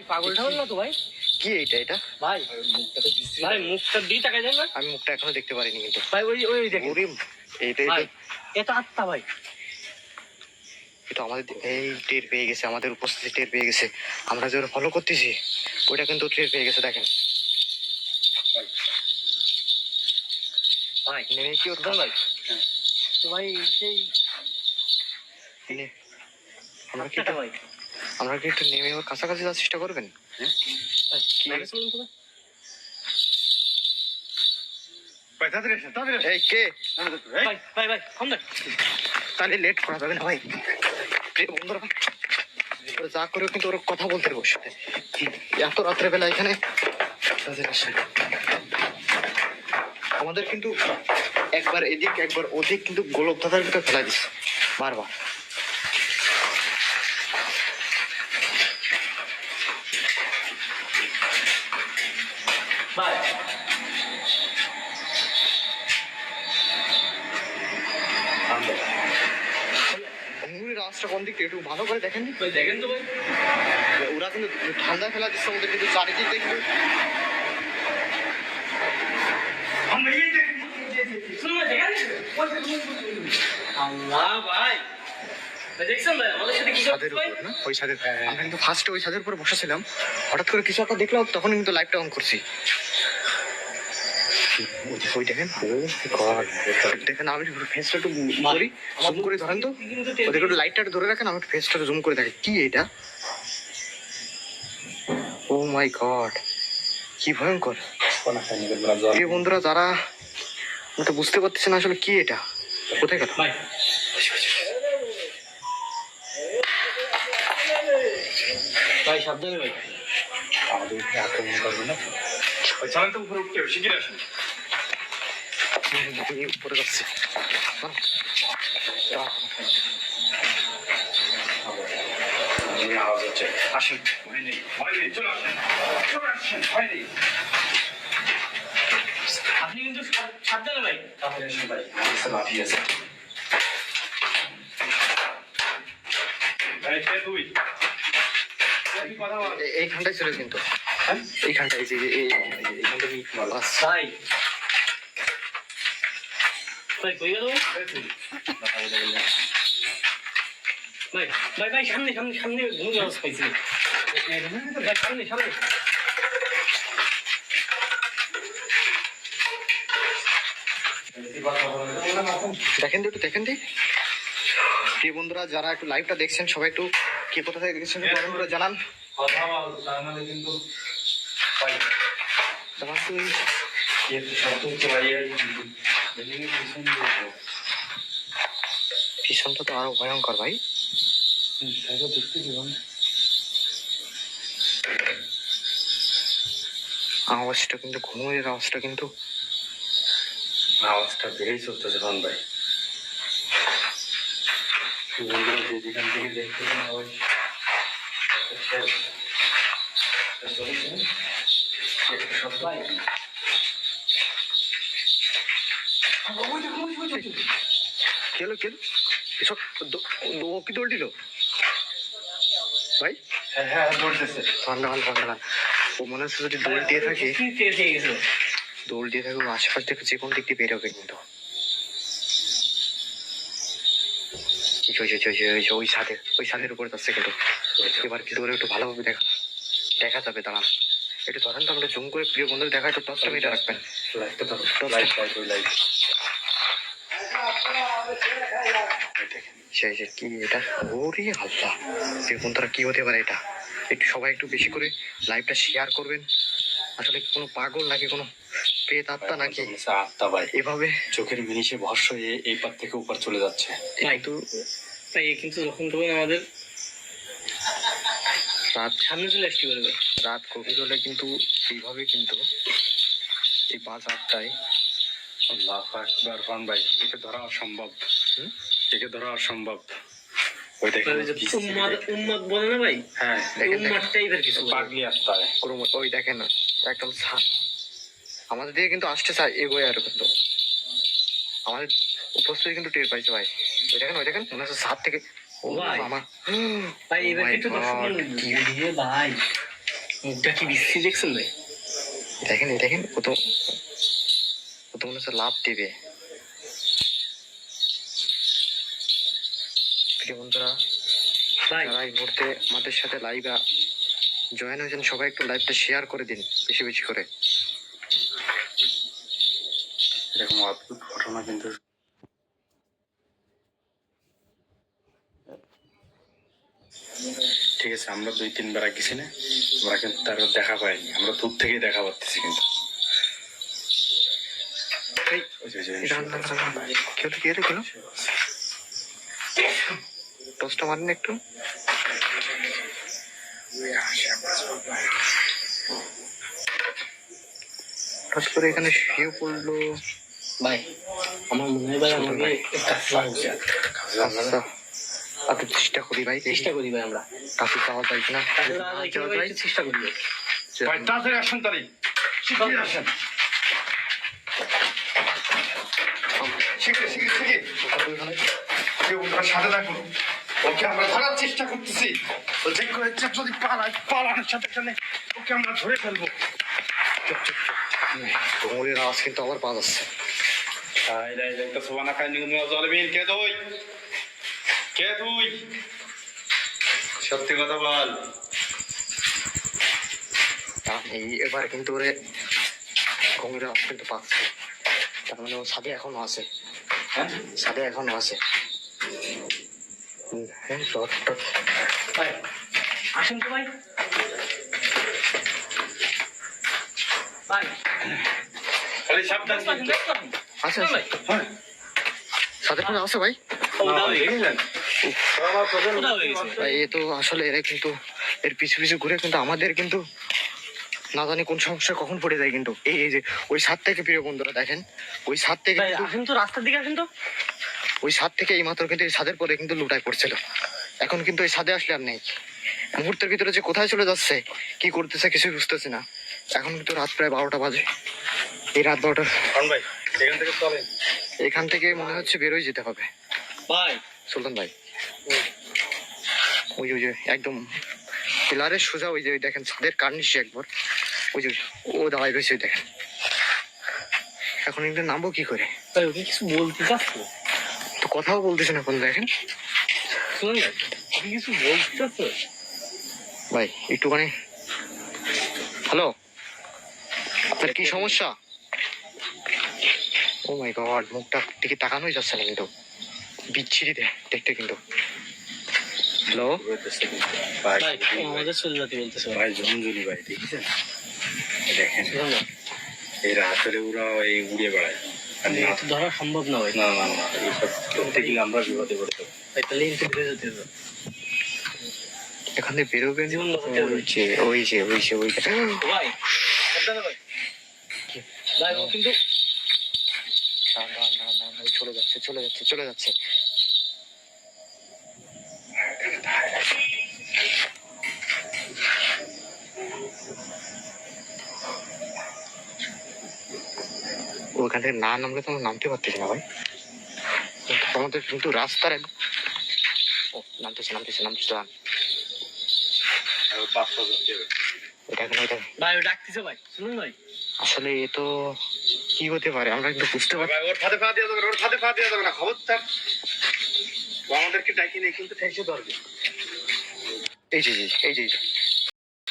পাগলটা হল না তো ভাই? কি এটা ভাই ভাই মুখটা দিয়ে তাকাই দেন না। আমি মুখটা এখনো দেখতে পারিনি কিন্তু ভাই ওই ওই দেখেন এইটা ভাই, এটা আত্মা ভাই। এটা আমাদের এই টের পেয়ে গেছে, আমাদের উপস্থিতি টের পেয়ে গেছে। আমরা যে ফলো করতেছি ওইটা কিন্তু টের পেয়ে গেছে। দেখেন ভাই নেমে কি ওর ভাই তো ভাই সেই আমরা কি আত্মাটা ভাই আমরা কি একটু নেমে ওর কাছাকাছি যাওয়ার চেষ্টা করবেন? কি বলুন তো এই কে? ভাই ভাই ভাই কম দেখ। তাহলে লেট করা যাবে না ভাই। বন্ধুরা যা করে কিন্তু ওর কথা বলতে বসে এত রাত্রেবেলা এখানে আমাদের কিন্তু একবার এদিক একবার ওদিক কিন্তু গোলক ধাঁধার ভিতরে ফেলা দিচ্ছে বারবার। ভাই রাস্তা কোন দিক একটু ভালো করে দেখেন দেখেন তো ভাই, ওরা কিন্তু ঠান্ডা ফেলা দিচ্ছে আমাদের কিন্তু চারিদিক দেখবে। আল্লাহ ভাই দেখছেন ভাই আমাদের সাথে কি ছাদের উপর না, ওই ছাদের আমরা কিন্তু ফার্স্টে ওই ছাদের উপরে বসেছিলাম, হঠাৎ করে কিছু একটা দেখলাম, তখন কিন্তু লাইটটা অন করছি। ওই দেখেন দেখেন আমি ফেসটা একটু মারি জুম করে ধরেন তো, ওদেরকে একটু লাইটটা ধরে রাখেন, আমি একটু ফেসটা জুম করে দেখি কি এটা। ও মাই গড কি ভয়ঙ্কর। প্রিয় বন্ধুরা যারা তো বুঝতে পারতেছে না আসলে কি এটা, কোথায় গেল ভাই ভাই সাবধানে ভাই, আমাদের উপরে আক্রমণ করবে না। চালান তো উপরে উঠতে হবে, শিগগির আসুন। উপরে যাচ্ছে আওয়াজ হচ্ছে, আসুন। ভয় নেই, চলে আসেন, চলে আসেন, ভয় নেই। আপনি কিন্তু সাবধানে ভাই। তাড়াতাড়ি আসুন ভাই, লাফিয়ে আছে। ভাই কে তুই? কি কথা বল? এইখানটাই ছিল কিন্তু, এইখানটাই যে এইখানটা ভাই ভাই কই গেল ভাই? ভাই ভাই সামনে সামনে সামনে ঘুরে যাওয়া পাইছি ভাই, সামনে সামনে। দেখেন তো একটু দেখেন দি। প্রিয় বন্ধুরা যারা একটু লাইভটা দেখছেন সবাই একটু কে কোথা থেকে দেখছেন কমেন্ট করে জানান। কথা বল, তার মানে কিন্তু ভাই জানান তো এই এত শব্দ হচ্ছে ভাই, বিল্ডিং এর পিছন দিয়ে ভীষণটা তো আরো ভয়ঙ্কর ভাই। সাইকেল দেখতে দিলাম। আওয়াজটা কিন্তু ঘুমের আওয়াজটা কিন্তু আওয়াজটা বেড়েই চলতেছে রন ভাই। বন্ধুরা যে যেখান থেকে দেখতেছেন আওয়াজ ভাই কেলো কেলো এসব ও কি দৌড় দিল ভাই? হ্যাঁ হ্যাঁ দৌড়তেছে। ঠান্ডা ঠান্ডা ও মনে হচ্ছে যদি দৌড় দিয়ে থাকে, দৌড় দিয়ে থাকে ও আশেপাশ থেকে যে কোনো দিক দিয়ে বেরোবে কিন্তু। ওই ছাদের উপরে যাচ্ছে কিন্তু, এবার কি দৌড়ে একটু ভালোভাবে দেখা যাবে। দাঁড়ান একটু ধরেন তো, আমরা জুম করে প্রিয় বন্ধুদের দেখা একটু টর্চটা মেরে রাখবেন। লাইটটা ধরো, লাইট লাইট ওই লাইট। সেই যে কি এটা, ওরে আল্লাহ প্রিয় বন্ধুরা কি হতে পারে এটা। একটু সবাই একটু বেশি করে লাইভটা শেয়ার করবেন। আসলে কোনো পাগল নাকি কোনো প্রেত আত্মা নাকি আত্মা ভাই এভাবে চোখের মিনিশে ভস্য হয়ে এই পার থেকে উপর চলে যাচ্ছে। ভাই তো তাই কিন্তু যখন তখন আমাদের রাত সামনে চলে আসতে পারবে। রাত গভীর হলে কিন্তু এইভাবে কিন্তু এই 5-8টায় আল্লাহু আকবার রন ভাই, একে ধরা অসম্ভব, একে ধরা অসম্ভব। ওই দেখেন উম্মাদ বলে না ভাই? হ্যাঁ উম্মাদটাই এবার কিছু পাগলি আত্মা। ওই দেখেন না একদম আমাদের দিকে কিন্তু আসতে চায় এগোয় আর কিন্তু আমাদের উপস্থিতি কিন্তু টের পাইছে ভাই। ওই দেখেন মনে হচ্ছে ছাদ থেকে ও ভাই আমার ভাই এবার একটু দর্শক দিয়ে ভাই মুখটা কি বিশ্রী দেখছেন ভাই? দেখেন এই দেখেন কত কত মনে হচ্ছে লাভ দিবে। প্রিয় বন্ধুরা, ভাই যারা এই মুহূর্তে আমাদের সাথে লাইভে জয়েন হয়েছেন সবাই একটু লাইভটা শেয়ার করে দিন বেশি বেশি করে। এরকম অদ্ভুত ঘটনা কিন্তু ঠিক আছে, আমরা 2-3 বার গেছি না, আমরা কিন্তু তার দেখা পাইনি, আমরা দূর থেকেই দেখা পাচ্ছি কিন্তু এই ওই যে কেউ তো কে কেন টসটা মারেন একটু। হঠাৎ করে এখানে শুয়ে পড়লো। ভাই আমার মনে হয় ভাই আমাকে একটা ফ্লাশ উচিত। আচ্ছা একটু চেষ্টা করি ভাই, চেষ্টা করি ভাই আমরা কাছে যাওয়া যায় কিনা। কাছে যাওয়া যায় কিনা ভাই, একটু চেষ্টা করি ভাই। ভাই তাড়াতাড়ি আসেন, তাড়াতাড়ি শিগগিরই আসেন, শিগগিরই ওনার সাথে থাকুন, ওকে আমরা ধরার চেষ্টা করতেছি, ও যে করে যদি পালানোর সাথে সাথে ওকে আমরা ধরে ফেলবো। কোমরের আওয়াজ কিন্তু আবার পাওয়া যাচ্ছে। সত্যি কথা বল। এবার কিন্তু ওরে কোমরের আওয়াজ কিন্তু পাচ্ছে, তার মানে ও ছাদে এখনো আছে, ছাদে এখনো আছে। হ্যাঁ ভাই আসেন তো ভাই। ভাই খালি সাবধান কিন্তু। আচ্ছা ভাই হ্যাঁ ছাদে কোনো আছে ভাই? ওটা হয়ে গেছে। দেখলেন? ওটা হয়ে গেছে ভাই। ভাই এ তো আসলে এরা কিন্তু এর পিছু পিছু ঘুরে কিন্তু আমাদের কিন্তু না জানি কোন সমস্যা কখন পড়ে যায় কিন্তু। এই যে ওই ছাদ থেকে, প্রিয় বন্ধুরা দেখেন, ওই ছাদ থেকে ভাই কিন্তু আসেন তো, রাস্তার দিকে আসেন তো। ওই ছাদ থেকে এই মাত্র কিন্তু এই ছাদের পরে কিন্তু লুটায় পড়ছিল। এখন কিন্তু এই ছাদে আসলে আর নেই। মুহূর্তের ভিতরে যে কোথায় চলে যাচ্ছে, কি করতেছে কিছুই বুঝতেছি না। এখন কিন্তু রাত প্রায় 12টা বাজে। এই রাত 12টা ভাই এখান থেকে চলেন। এখান থেকে মনে হচ্ছে বেরোয় যেতে হবে। ভাই সুলতান ভাই ওই যে একদম পিলারের সোজা ওই যে ওই দেখেন ছাদের কার্নিশে একবার ওই যে ও দাঁড়ায় রয়েছে, ওই দেখেন। এখন কিন্তু নামবো কি করে? ভাই ওকে কিছু বলতে চাচ্ছ? তো কথাও বলতেছে না কোন, দেখেন শুনুন ভাই, ওকে কিছু বলতে চাচ্ছ? ভাই একটুখানি। হ্যালো, আপনার কি সমস্যা? ও মাই গড, মুখটা দিকে তাকানোই যাচ্ছে না কিন্তু, বিচ্ছিরি দেখতে কিন্তু। হ্যালো ভাই আমাদের চলে যেতে বলতেছে ভাই। ভাই জমজুনি ভাই দেখছেন? দেখেন শুনুন না, এই রাতের ওরা এই উড়ে বেড়ায়। আর না এটা ধরা সম্ভব না ভাই। না না না, এইসব করতে গেলে আমরা বিপদে পড়ে যাবো। ভাই তাহলে এনকে ধরে যেতে হবে। এখান থেকে বেরোবেন? জীবন বাঁচাতে হবে। ওই ভাই সাবধানে ভাই। ভাই ও কিন্তু না, চলে যাচ্ছে। ওখান থেকে না নামলে তো আমরা নামতে পারতেছি না ভাই। আমাদের কিন্তু রাস্তার ও নামতেছে দাঁড়ান। আর 5-6 জন যাবে। ওইটা ভাই ও ডাকতেছে ভাই, শুনুন ভাই। আসলে এ তো কি হতে পারে আমরা কিন্তু বুঝতে পারছি। ভাই ওর ফাঁদে পা দিয়ে যাবে না, ওর ফাঁদে পা দিয়ে যাবে না, খবরদার। ও আমাদেরকে ডাকি নেই কিন্তু ঠেসে ধরবে। এই যে